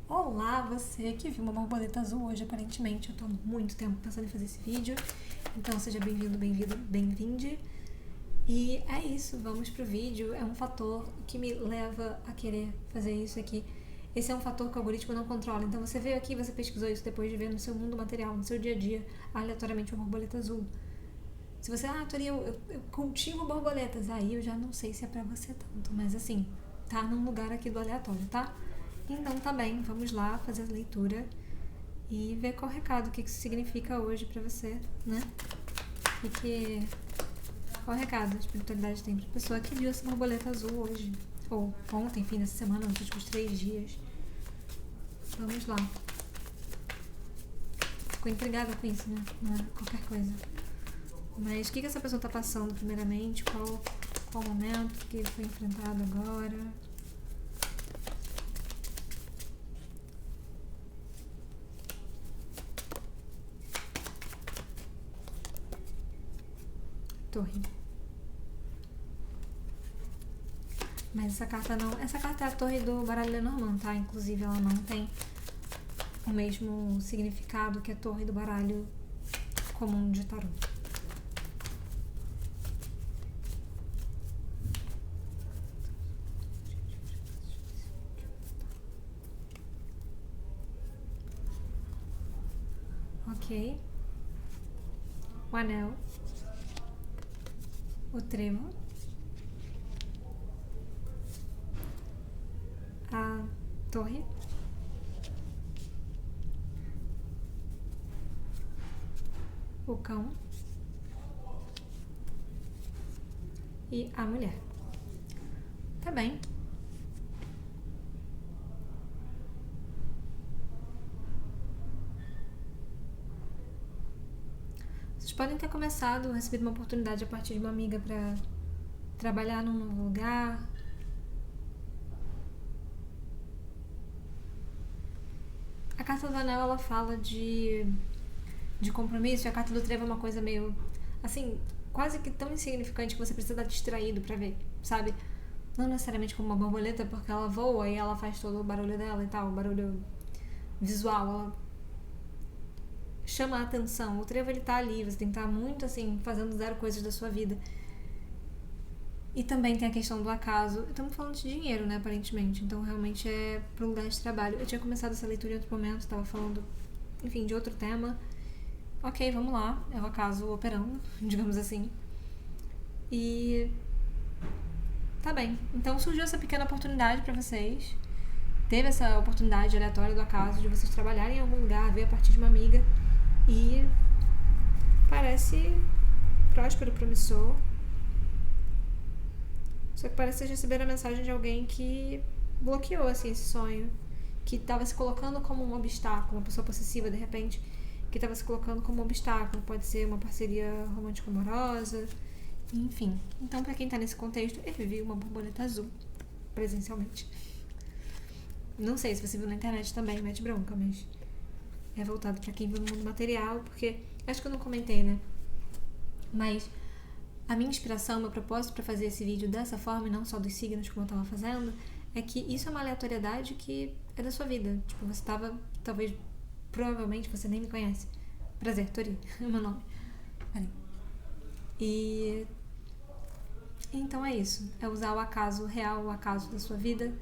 Olá, você que viu uma borboleta azul hoje, aparentemente. Eu tô há muito tempo pensando em fazer esse vídeo. Então seja bem-vindo, bem-vindo, bem-vinde. E é isso, vamos pro vídeo. É um fator que me leva a querer fazer isso aqui. Esse é um fator que o algoritmo não controla. Então você veio aqui, você pesquisou isso depois de ver no seu mundo material, no seu dia a dia, aleatoriamente uma borboleta azul. Se você, Tori, eu cultivo borboletas, aí eu já não sei se é pra você tanto, mas assim, tá num lugar aqui do aleatório, tá? Então tá bem, vamos lá fazer a leitura e ver qual recado, o que isso significa hoje pra você, né? Qual recado a espiritualidade tem pra pessoa que viu essa borboleta azul hoje, ou ontem, enfim, nessa semana, nos últimos 3 dias. Vamos lá. Ficou intrigada com isso, né? Não é qualquer coisa. Mas o que essa pessoa tá passando primeiramente? Qual momento que foi enfrentado agora? Torre. Mas essa carta não... Essa carta é a torre do baralho Lenormand, tá? Inclusive ela não tem o mesmo significado que a torre do baralho comum de tarô. Ok. O anel. O trevo. A torre. O cão. E a mulher. Tá bem. Vocês podem ter começado, recebido uma oportunidade a partir de uma amiga pra trabalhar num novo lugar. A carta do anel, ela fala de compromisso, e a carta do trevo é uma coisa meio, assim, quase que tão insignificante que você precisa estar distraído pra ver, sabe? Não necessariamente como uma borboleta, porque ela voa e ela faz todo o barulho dela e tal, o barulho visual, ela chama a atenção. O trevo, ele tá ali, você tem que estar muito, assim, fazendo 0 coisas da sua vida. E também tem a questão do acaso. Estamos falando de dinheiro, né, aparentemente. Então, realmente é pro lugar de trabalho. Eu tinha começado essa leitura em outro momento, tava falando, enfim, de outro tema. Ok, vamos lá. É o acaso operando, digamos assim. E tá bem. Então surgiu essa pequena oportunidade pra vocês. Teve essa oportunidade aleatória do acaso de vocês trabalharem em algum lugar, ver a partir de uma amiga. E parece próspero, promissor. Só que parece que vocês receberam a mensagem de alguém que bloqueou, assim, esse sonho. Que estava se colocando como um obstáculo, uma pessoa possessiva, de repente, que estava se colocando como um obstáculo. Pode ser uma parceria romântico-amorosa, enfim. Então, pra quem tá nesse contexto, eu vi uma borboleta azul, presencialmente. Não sei se você viu na internet também, mete bronca, mas é voltado pra quem viu no mundo material, porque acho que eu não comentei, né? Mas a minha inspiração, meu propósito pra fazer esse vídeo dessa forma, e não só dos signos como eu tava fazendo, é que isso é uma aleatoriedade que é da sua vida. Tipo, você tava, talvez, provavelmente você nem me conhece. Prazer, Tori, é meu nome. Peraí. E então é isso. É usar o acaso real, o acaso da sua vida,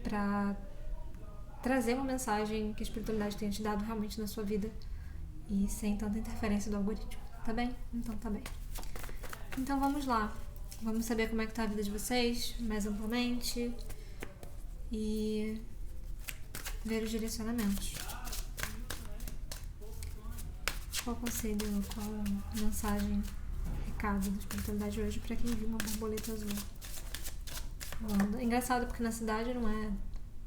pra trazer uma mensagem que a espiritualidade tenha te dado realmente na sua vida e sem tanta interferência do algoritmo. Tá bem? Então tá bem. Então vamos lá. Vamos saber como é que tá a vida de vocês, mais amplamente, e ver os direcionamentos. Qual conselho, qual mensagem, recado da espiritualidade hoje pra quem viu uma borboleta azul? É engraçado porque na cidade não é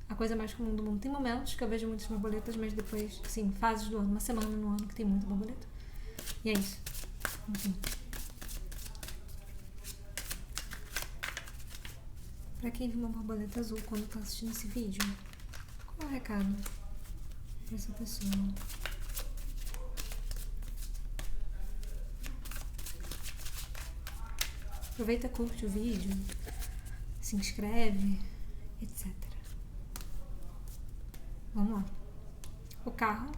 a coisa mais comum do mundo. Tem momentos que eu vejo muitas borboletas, mas depois, assim, fases do ano, uma semana no ano que tem muita borboleta. E é isso. Enfim. Pra quem viu uma borboleta azul quando tá assistindo esse vídeo, qual é o recado pra essa pessoa? Aproveita, curte o vídeo, se inscreve, etc. Vamos lá. O carro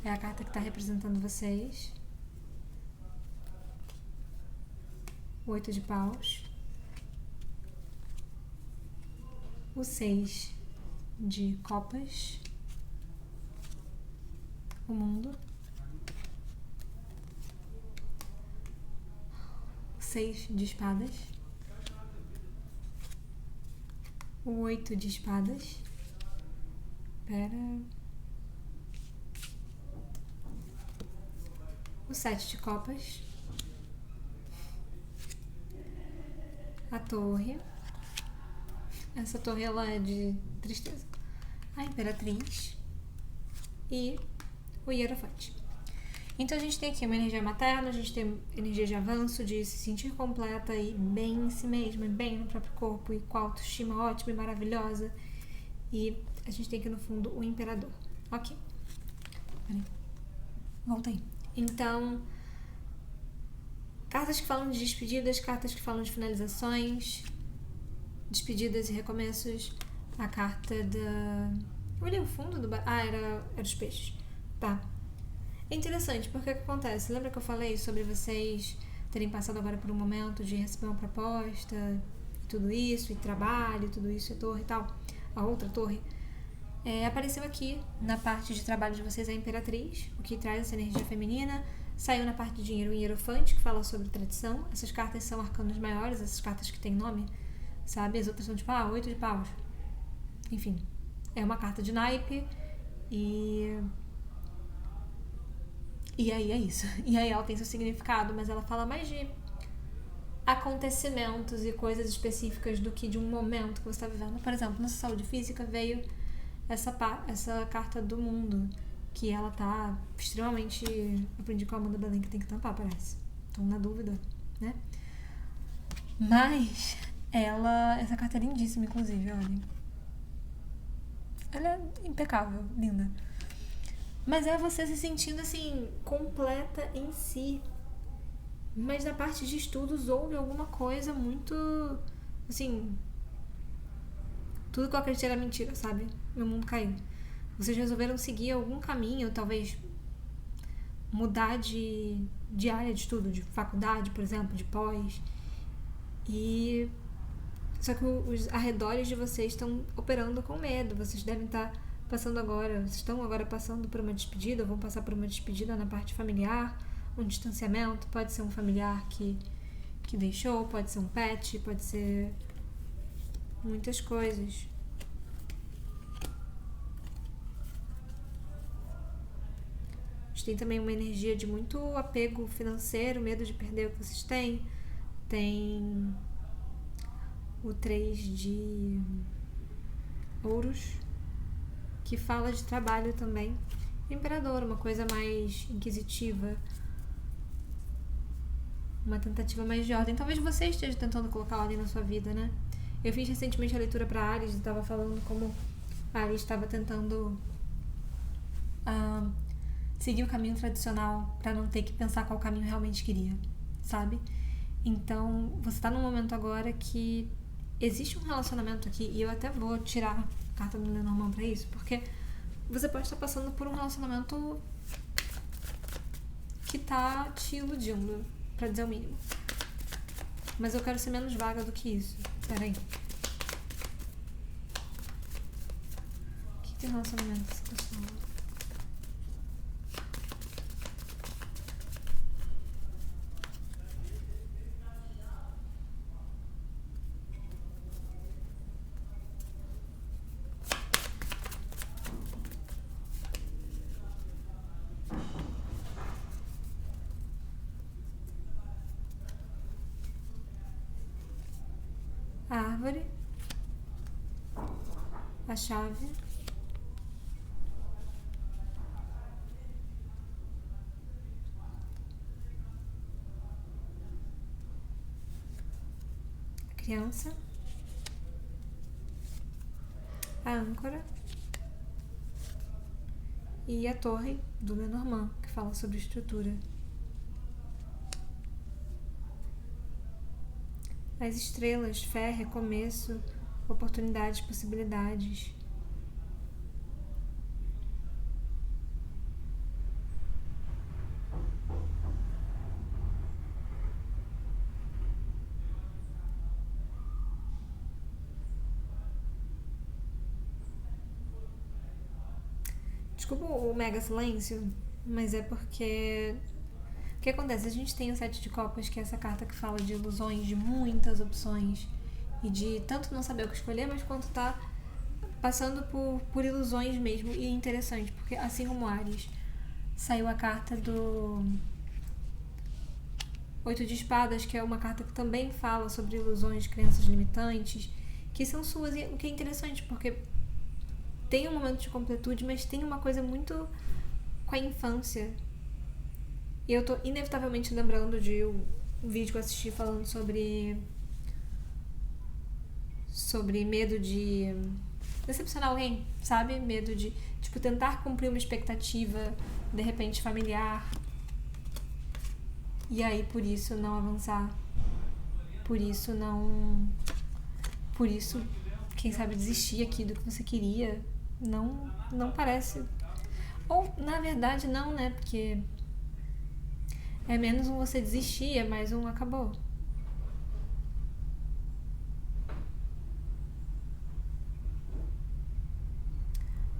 é a carta que está representando vocês. O 8 de paus. O 6 de copas. O mundo. O 6 de espadas. O 8 de espadas. O 7 de copas. A torre. Essa torre ela é de tristeza. A imperatriz. E o hierofante. Então a gente tem aqui uma energia materna, a gente tem energia de avanço, de se sentir completa e bem em si mesma, bem no próprio corpo, e com a autoestima ótima e maravilhosa. E a gente tem aqui no fundo o imperador. Ok. Peraí. Voltei. Então, cartas que falam de despedidas, cartas que falam de finalizações, despedidas e recomeços. A carta da... Eu olhei o fundo do... era os peixes. Tá. É interessante, porque o que acontece? Lembra que eu falei sobre vocês terem passado agora por um momento de receber uma proposta, e tudo isso, e trabalho, tudo isso, e torre e tal? A outra torre. Apareceu aqui na parte de trabalho de vocês a Imperatriz, o que traz essa energia feminina. Saiu na parte de dinheiro o Hierofante, que fala sobre tradição. Essas cartas são arcanos maiores, essas cartas que têm nome, sabe? As outras são tipo, 8 de paus. Enfim, é uma carta de naipe E aí é isso. E aí ela tem seu significado, mas ela fala mais de acontecimentos e coisas específicas do que de um momento que você está vivendo. Por exemplo, nessa saúde física veio essa carta do mundo, que ela tá extremamente... Aprendi com a Amanda Belém que tem que tampar, parece. Tô na dúvida, né? Mas essa carta é lindíssima, inclusive, olhem. Ela é impecável, linda. Mas é você se sentindo, assim, completa em si. Mas na parte de estudos houve alguma coisa muito, assim... Tudo que eu acreditei era mentira, sabe? Meu mundo caiu. Vocês resolveram seguir algum caminho, talvez mudar de área de estudo, de faculdade, por exemplo, de pós. Só que os arredores de vocês estão operando com medo. Vocês devem estar vocês estão agora passando por uma despedida, ou vão passar por uma despedida na parte familiar, um distanciamento. Pode ser um familiar que deixou, pode ser um pet, pode ser muitas coisas. A gente tem também uma energia de muito apego financeiro, medo de perder o que vocês têm. Tem o 3 de ouros, que fala de trabalho também. Imperador, uma coisa mais inquisitiva, uma tentativa mais de ordem. Talvez você esteja tentando colocar ordem na sua vida, né? Eu fiz recentemente a leitura para Ares e estava falando como Ares estava tentando seguir o caminho tradicional para não ter que pensar qual caminho realmente queria, sabe? Então, você tá num momento agora que existe um relacionamento aqui, e eu até vou tirar a carta do Lenormand pra isso, porque você pode estar passando por um relacionamento que tá te iludindo, pra dizer o mínimo. Mas eu quero ser menos vaga do que isso. Peraí. O que tem relacionamento dessa pessoa? A árvore, a chave, a criança, a âncora e a torre do Lenormand, que fala sobre estrutura. As estrelas, fé, recomeço, oportunidades, possibilidades. Desculpa o mega silêncio, mas é porque... O que acontece? A gente tem o 7 de copas, que é essa carta que fala de ilusões, de muitas opções, e de tanto não saber o que escolher, mas quanto tá passando por ilusões mesmo. E é interessante, porque assim como Áries, saiu a carta do 8 de espadas, que é uma carta que também fala sobre ilusões, crenças limitantes, que são suas, e o que é interessante, porque tem um momento de completude, mas tem uma coisa muito com a infância. E eu tô inevitavelmente lembrando de um vídeo que eu assisti falando sobre medo de decepcionar alguém, sabe? Medo de, tipo, tentar cumprir uma expectativa, de repente, familiar. E aí, por isso, não avançar. Por isso, quem sabe, desistir aqui do que você queria. Não parece... Ou, na verdade, não, né? Porque é menos um você desistir, é mais um acabou.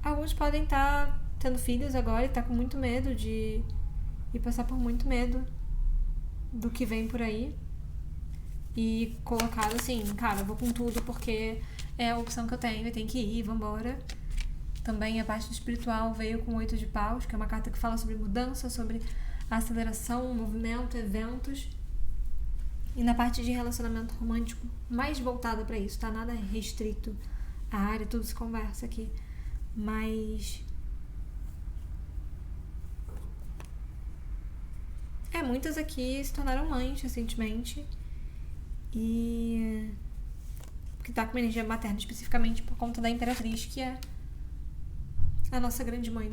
Alguns podem estar tendo filhos agora e estar com muito medo e passar por muito medo do que vem por aí. E colocado assim, cara, eu vou com tudo porque é a opção que eu tenho que ir, vambora. Também a parte espiritual veio com 8 de paus, que é uma carta que fala sobre mudança, sobre aceleração, movimento, eventos. E na parte de relacionamento romântico, mais voltada pra isso, tá? Nada restrito à área, tudo se conversa aqui. Mas... muitas aqui se tornaram mães recentemente. E... que tá com uma energia materna especificamente por conta da Imperatriz, que é a nossa grande mãe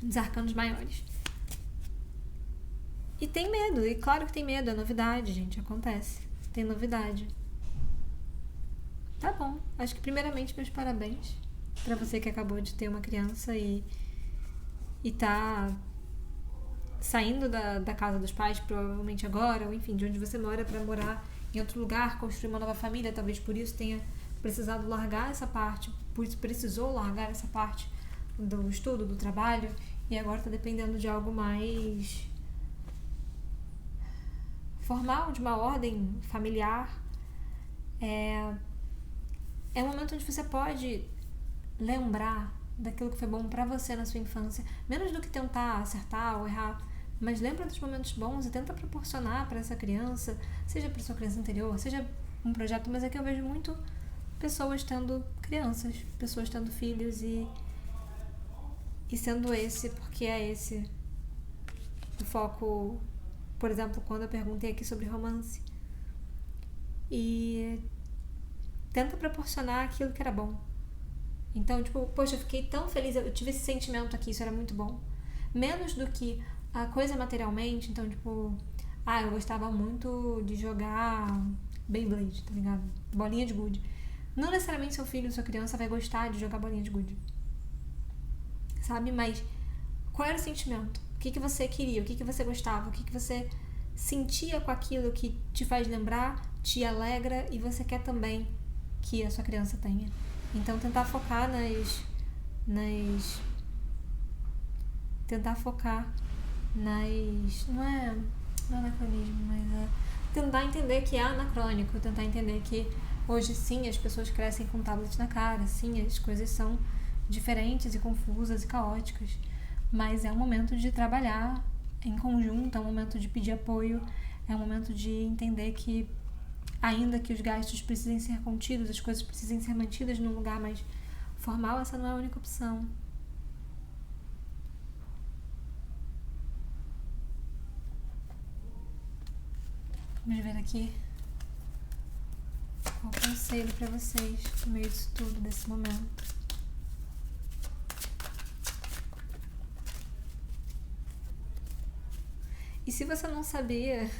dos arcanos maiores. E tem medo, e claro que tem medo, é novidade, gente, acontece. Tem novidade. Tá bom, acho que primeiramente meus parabéns pra você que acabou de ter uma criança e tá saindo da casa dos pais, provavelmente agora, ou enfim, de onde você mora, pra morar em outro lugar, construir uma nova família, talvez por isso tenha precisado largar essa parte, por isso precisou largar essa parte do estudo, do trabalho, e agora tá dependendo de algo mais formal, de uma ordem familiar. É um momento onde você pode lembrar daquilo que foi bom pra você na sua infância, menos do que tentar acertar ou errar, mas lembra dos momentos bons e tenta proporcionar para essa criança, seja para sua criança interior, seja um projeto, mas aqui eu vejo muito pessoas tendo crianças, pessoas tendo filhos e sendo esse, porque é esse o foco. Por exemplo, quando eu perguntei aqui sobre romance, e tenta proporcionar aquilo que era bom. Então, tipo, poxa, eu fiquei tão feliz, eu tive esse sentimento aqui, isso era muito bom. Menos do que a coisa materialmente, então, tipo, eu gostava muito de jogar Beyblade, tá ligado? Bolinha de gude. Não necessariamente seu filho, sua criança vai gostar de jogar bolinha de gude, sabe? Mas qual era o sentimento? O que você queria? O que você gostava? O que você sentia com aquilo que te faz lembrar, te alegra e você quer também que a sua criança tenha? Então tentar focar tentar focar não é anacronismo, mas é tentar entender que é anacrônico, tentar entender que hoje sim as pessoas crescem com tablet na cara, sim, as coisas são diferentes e confusas e caóticas, mas é um momento de trabalhar em conjunto, é um momento de pedir apoio, é um momento de entender que ainda que os gastos precisem ser contidos, as coisas precisem ser mantidas num lugar mais formal, essa não é a única opção. Vamos ver aqui qual o conselho pra vocês no meio disso tudo, desse momento. E se você não sabia,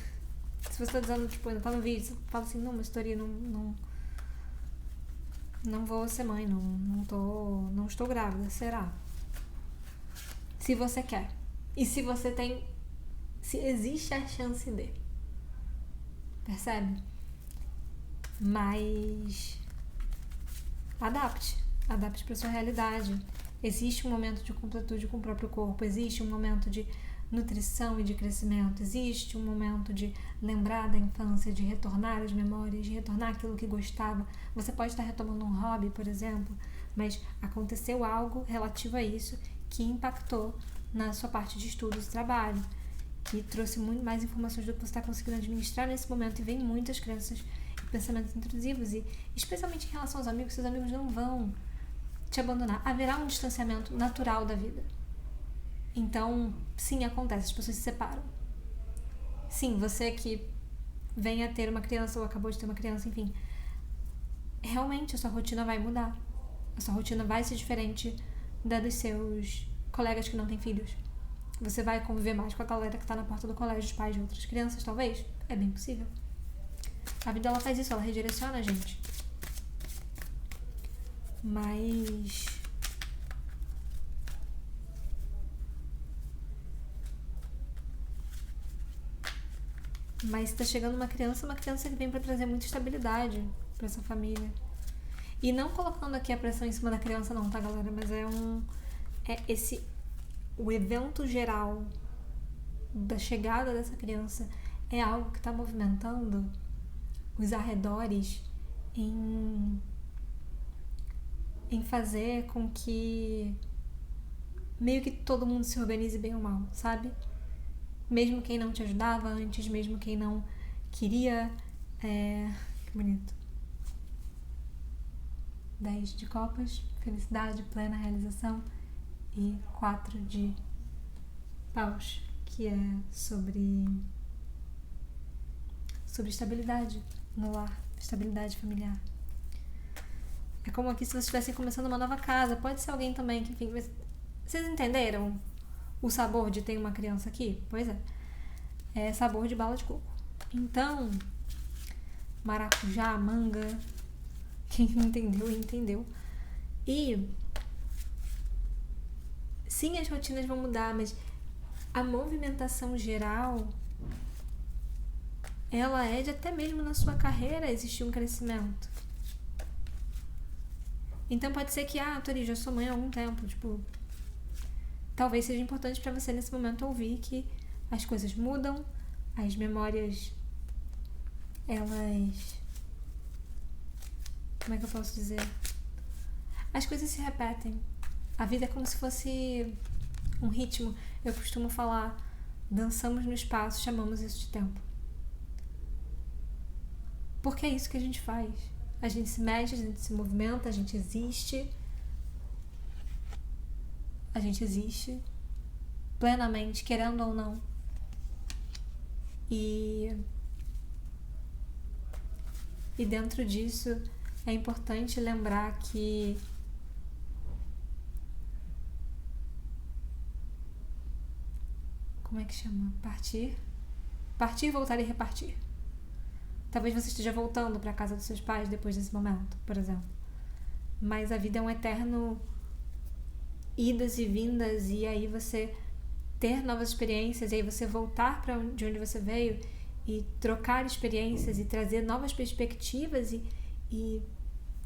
se você tá dizendo, tipo, ainda tá no vídeo, você fala assim, não, mas Tori, não vou ser mãe, não estou grávida, será? Se você quer. E se você tem, se existe a chance de. Percebe? Mas adapte pra sua realidade. Existe um momento de completude com o próprio corpo, existe um momento de nutrição e de crescimento, existe um momento de lembrar da infância, de retornar às memórias, de retornar aquilo que gostava. Você pode estar retomando um hobby, por exemplo, mas aconteceu algo relativo a isso que impactou na sua parte de estudos e trabalho, que trouxe muito mais informações do que você está conseguindo administrar nesse momento, e vem muitas crenças e pensamentos intrusivos, e especialmente em relação aos amigos, seus amigos não vão te abandonar. Haverá um distanciamento natural da vida. Então, sim, acontece, as pessoas se separam. Sim, você que vem a ter uma criança ou acabou de ter uma criança, enfim, realmente a sua rotina vai mudar. A sua rotina vai ser diferente da dos seus colegas que não têm filhos. Você vai conviver mais com a galera que está na porta do colégio, os pais de outras crianças, talvez. É bem possível. A vida, ela faz isso, ela redireciona a gente. Mas está chegando uma criança que vem para trazer muita estabilidade para essa família. E não colocando aqui a pressão em cima da criança não, tá, galera? Mas o evento geral da chegada dessa criança é algo que está movimentando os arredores em fazer com que meio que todo mundo se organize bem ou mal, sabe? Mesmo quem não te ajudava antes, mesmo quem não queria. Que bonito. 10 de copas, felicidade, plena realização, e 4 de paus, que é sobre estabilidade no lar, estabilidade familiar. É como aqui se vocês estivessem começando uma nova casa. Pode ser alguém também que, enfim, vocês entenderam o sabor de ter uma criança aqui? Pois é. É sabor de bala de coco. Então, maracujá, manga, quem entendeu, entendeu. E sim, as rotinas vão mudar, mas a movimentação geral, ela é de até mesmo na sua carreira existir um crescimento. Então pode ser que, Tori, já sou mãe há algum tempo, talvez seja importante para você nesse momento ouvir que as coisas mudam, as memórias, elas... Como é que eu posso dizer? As coisas se repetem. A vida é como se fosse um ritmo. Eu costumo falar, dançamos no espaço, chamamos isso de tempo. Porque é isso que a gente faz. A gente se mexe, a gente se movimenta, a gente existe. A gente existe plenamente, querendo ou não. E dentro disso é importante lembrar que como é que chama? Partir, voltar e repartir. Talvez você esteja voltando para a casa dos seus pais depois desse momento, por exemplo. Mas a vida é um eterno idas e vindas, e aí você ter novas experiências, e aí você voltar para de onde você veio e trocar experiências e trazer novas perspectivas e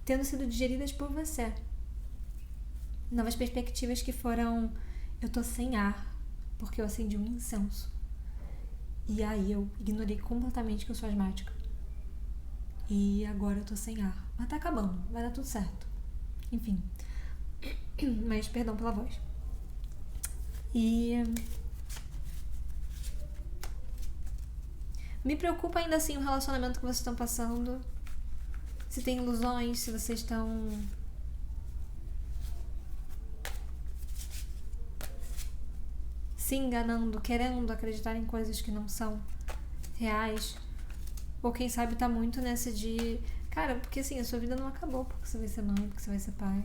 tendo sido digeridas por você. Novas perspectivas que foram: eu tô sem ar porque eu acendi um incenso. E aí eu ignorei completamente que eu sou asmática. E agora eu tô sem ar. Mas tá acabando, vai dar tudo certo. Enfim. Mas perdão pela voz. E me preocupa ainda assim o relacionamento que vocês estão passando. Se tem ilusões, se vocês estão se enganando, querendo acreditar em coisas que não são reais. Ou quem sabe tá muito nessa de... Cara, porque assim, a sua vida não acabou porque você vai ser mãe, porque você vai ser pai.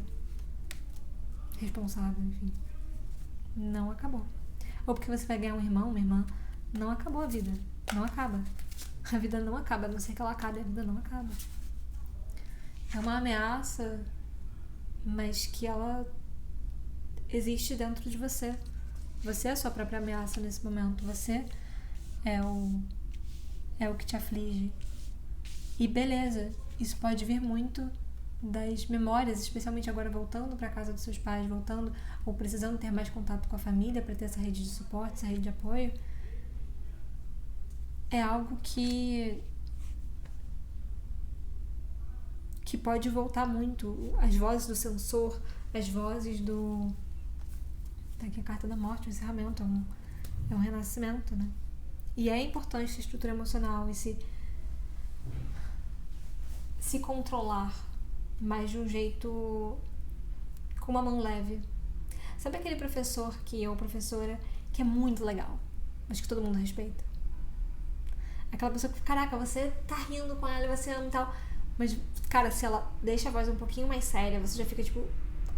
Responsável, enfim. Não acabou. Ou porque você vai ganhar um irmão, uma irmã. Não acabou a vida. Não acaba. A vida não acaba, a não ser que ela acabe, a vida não acaba. É uma ameaça, mas que ela existe dentro de você. Você é a sua própria ameaça nesse momento. Você é o que te aflige. E beleza, isso pode vir muito das memórias, especialmente agora voltando para casa dos seus pais, voltando ou precisando ter mais contato com a família para ter essa rede de suporte, essa rede de apoio, é algo que pode voltar muito. As vozes do censor, as vozes do... Tá aqui a carta da morte, o encerramento, é um renascimento, né? E é importante essa estrutura emocional e se controlar, mas de um jeito com uma mão leve. Sabe aquele professor ou professora que é muito legal, mas que todo mundo respeita? Aquela pessoa que, caraca, você tá rindo com ela, você ama e tal, mas, cara, se ela deixa a voz um pouquinho mais séria, você já fica tipo,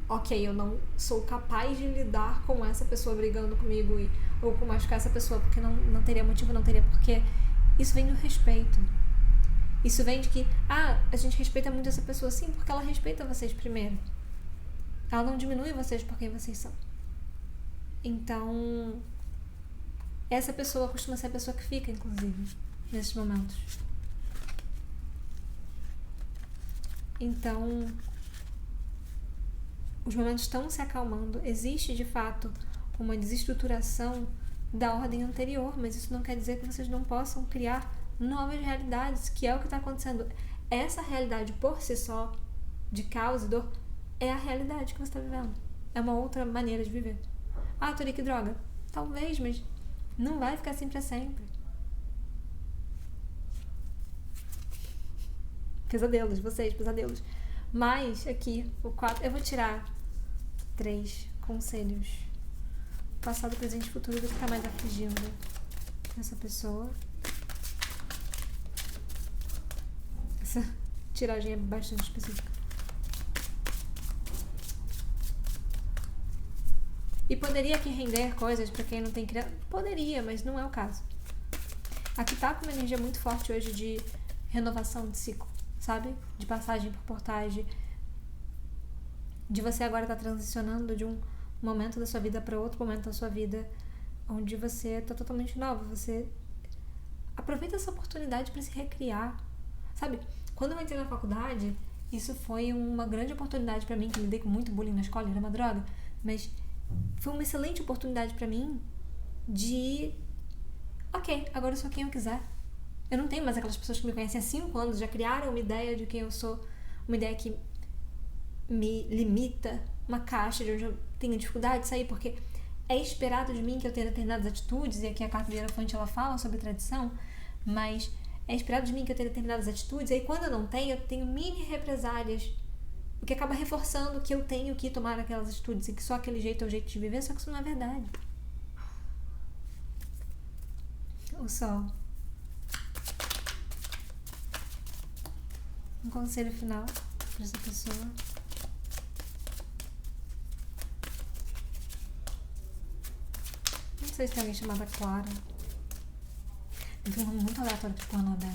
ok, eu não sou capaz de lidar com essa pessoa brigando comigo ou com machucar essa pessoa, porque não teria motivo, não teria porquê. Isso vem do respeito. Isso vem de que, a gente respeita muito essa pessoa, sim, porque ela respeita vocês primeiro. Ela não diminui vocês por quem vocês são. Então, essa pessoa costuma ser a pessoa que fica, inclusive, nesses momentos. Então, os momentos estão se acalmando. Existe, de fato, uma desestruturação da ordem anterior, mas isso não quer dizer que vocês não possam criar novas realidades, que é o que está acontecendo. Essa realidade por si só, de caos e dor, é a realidade que você está vivendo. É uma outra maneira de viver. Tori, que droga. Talvez, mas não vai ficar assim pra sempre. Pesadelos, pesadelos. Mas, aqui, o 4, eu vou tirar 3 conselhos. Passado, presente e futuro do que tá mais afligindo essa pessoa. Essa tiragem é bastante específica. E poderia aqui render coisas pra quem não tem criança? Poderia, mas não é o caso. Aqui tá com uma energia muito forte hoje de renovação de ciclo, sabe? De passagem por portais, de você agora tá transicionando de um momento da sua vida para outro momento da sua vida, onde você tá totalmente nova. Você aproveita essa oportunidade para se recriar, sabe? Quando eu entrei na faculdade, isso foi uma grande oportunidade para mim, que lidei com muito bullying na escola, era uma droga, mas foi uma excelente oportunidade pra mim de... Ok, agora eu sou quem eu quiser. Eu não tenho mais aquelas pessoas que me conhecem há 5 anos, já criaram uma ideia de quem eu sou, uma ideia que me limita, uma caixa de onde eu tenho dificuldade de sair, porque é esperado de mim que eu tenha determinadas atitudes, e aqui a carta do Hierophante ela fala sobre tradição, mas é esperado de mim que eu tenha determinadas atitudes, e aí quando eu tenho mini represálias, o que acaba reforçando que eu tenho que tomar aquelas atitudes e que só aquele jeito é o jeito de viver, só que isso não é verdade. O Sol. Um conselho final para essa pessoa. Não sei se tem alguém chamada Clara. Tem um nome muito aleatório que pornô dela.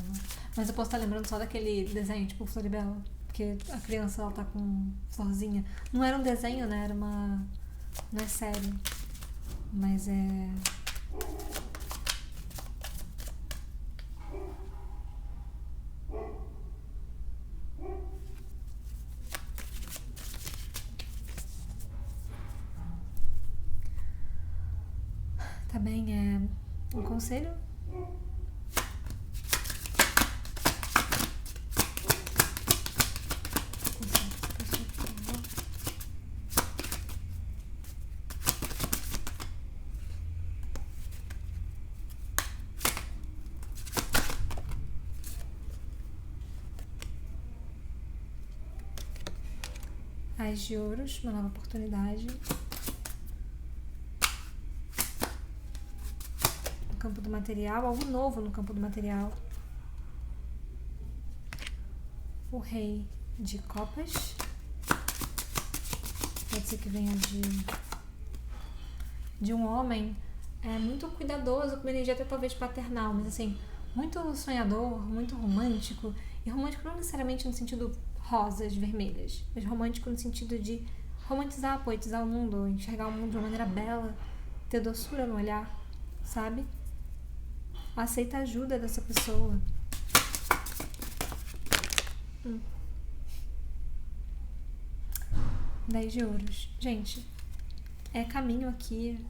Mas eu posso estar lembrando só daquele desenho, tipo Floribela. Porque a criança, ela tá com florzinha. Não era um desenho, né? Era uma... Não é série. Mas é... Tá bem, é... Um conselho? Ás de ouros, uma nova oportunidade. No campo do material, algo novo no campo do material. O rei de copas. Pode ser que venha de um homem muito cuidadoso, com uma energia até talvez paternal, mas assim, muito sonhador, muito romântico. E romântico não necessariamente no sentido rosas, vermelhas, mas romântico no sentido de romantizar, poetizar o mundo, enxergar o mundo de uma maneira bela, ter doçura no olhar, sabe? Aceita a ajuda dessa pessoa. 10 de ouros. Gente, é caminho aqui.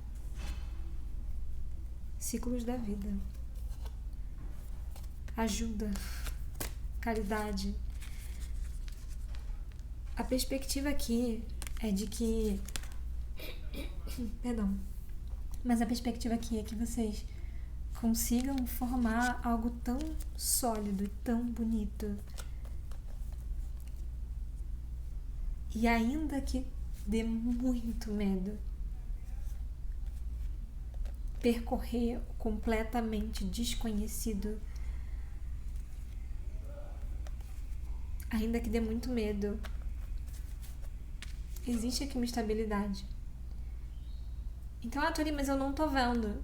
Ciclos da vida. Ajuda. Caridade. A perspectiva aqui é de que... Perdão. Mas a perspectiva aqui é que vocês consigam formar algo tão sólido e tão bonito. E ainda que dê muito medo, percorrer o completamente desconhecido, ainda que dê muito medo, existe aqui uma estabilidade. Então, Tori, mas eu não tô vendo.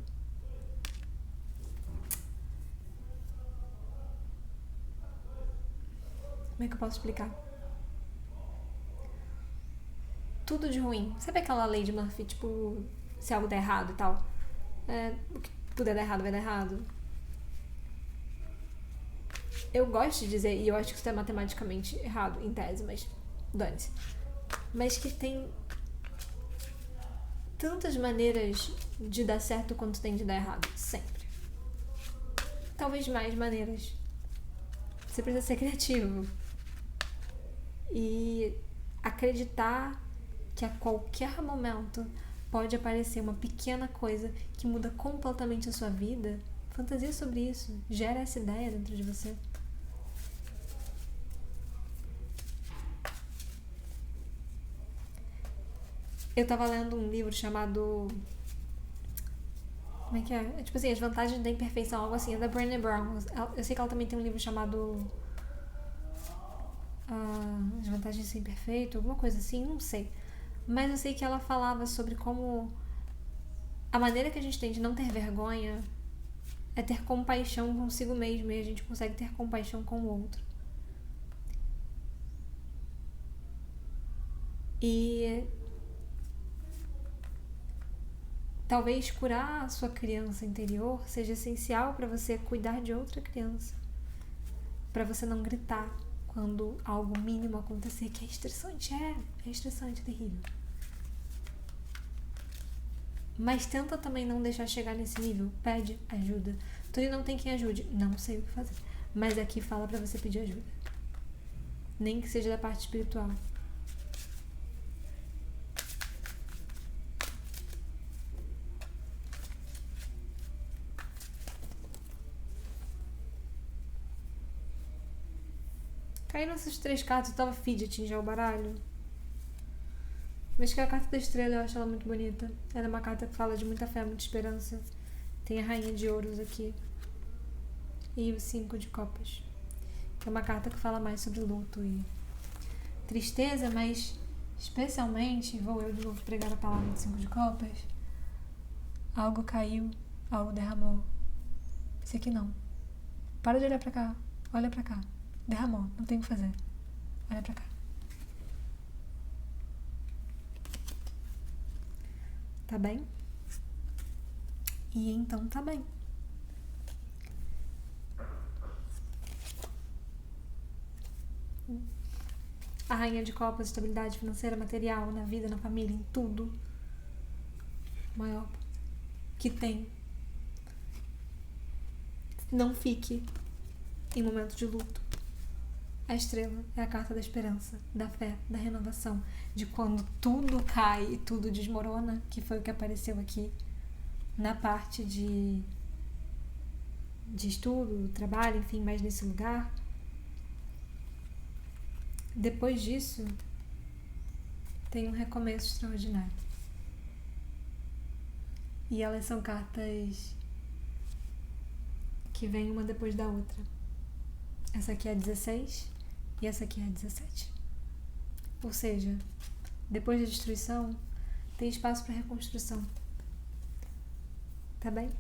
Como é que eu posso explicar? Tudo de ruim. Sabe aquela lei de Murphy, tipo, se algo der errado e tal? O que puder dar errado, vai dar errado. Eu gosto de dizer, e eu acho que isso é matematicamente errado, em tese, mas dane-se. Mas que tem tantas maneiras de dar certo quanto tem de dar errado. Sempre. Talvez mais maneiras. Você precisa ser criativo. E acreditar que a qualquer momento pode aparecer uma pequena coisa que muda completamente a sua vida. Fantasia sobre isso. Gera essa ideia dentro de você. Eu tava lendo um livro chamado... Como é que é? É tipo assim, As Vantagens da Imperfeição, algo assim. É da Brené Brown. Eu sei que ela também tem um livro chamado... As Vantagens de Ser Imperfeito, alguma coisa assim, não sei. Mas eu sei que ela falava sobre como a maneira que a gente tem de não ter vergonha é ter compaixão consigo mesmo, e a gente consegue ter compaixão com o outro. E talvez curar a sua criança interior seja essencial para você cuidar de outra criança, para você não gritar quando algo mínimo acontecer, que é estressante, é estressante, é terrível. Mas tenta também não deixar chegar nesse nível. Pede ajuda. Tori não tem quem ajude. Não sei o que fazer. Mas aqui fala pra você pedir ajuda. Nem que seja da parte espiritual. Caíram essas 3 cartas. Eu tava fidgeting já o baralho. Mas que a carta da estrela, eu acho ela muito bonita. Ela é uma carta que fala de muita fé, muita esperança. Tem a rainha de ouros aqui. E o 5 de copas. Que é uma carta que fala mais sobre luto e tristeza, mas especialmente, vou eu de novo pregar a palavra de 5 de copas. Algo caiu, algo derramou. Esse aqui não. Para de olhar pra cá. Olha pra cá. Derramou, não tem o que fazer. Olha pra cá. Tá bem? E então tá bem. A rainha de copas, estabilidade financeira, material, na vida, na família, em tudo. Maior que tem. Não fique em momento de luto. A estrela é a carta da esperança, da fé, da renovação, de quando tudo cai e tudo desmorona, que foi o que apareceu aqui na parte de estudo, trabalho, enfim, mais nesse lugar. Depois disso, tem um recomeço extraordinário. E elas são cartas que vêm uma depois da outra. Essa aqui é a 16 e essa aqui é a 17. Ou seja, depois da destruição, tem espaço para reconstrução. Tá bem?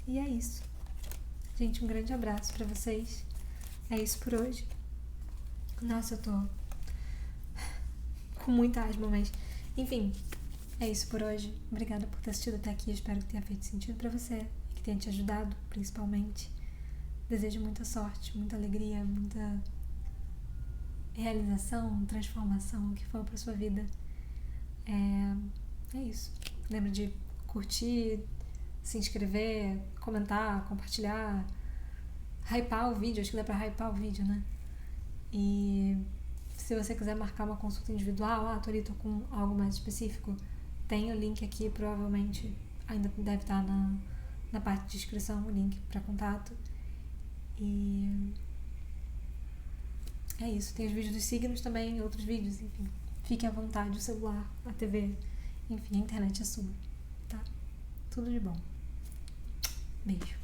E é isso. Gente, um grande abraço pra vocês. É isso por hoje. Nossa, eu tô com muita asma, mas... Enfim, é isso por hoje. Obrigada por ter assistido até aqui. Espero que tenha feito sentido pra você. Que tenha te ajudado, principalmente. Desejo muita sorte, muita alegria, muita realização, transformação, o que for pra sua vida. É isso. Lembra de curtir, se inscrever, comentar, compartilhar, hypar o vídeo. Acho que dá pra hypar o vídeo, né? E se você quiser marcar uma consulta individual, Tori, tô com algo mais específico, tem o link aqui, provavelmente ainda deve estar na parte de inscrição, o link para contato. E é isso. Tem os vídeos dos signos também, outros vídeos, enfim. Fique à vontade, o celular, a TV, enfim, a internet é sua, tá? Tudo de bom. Beijo.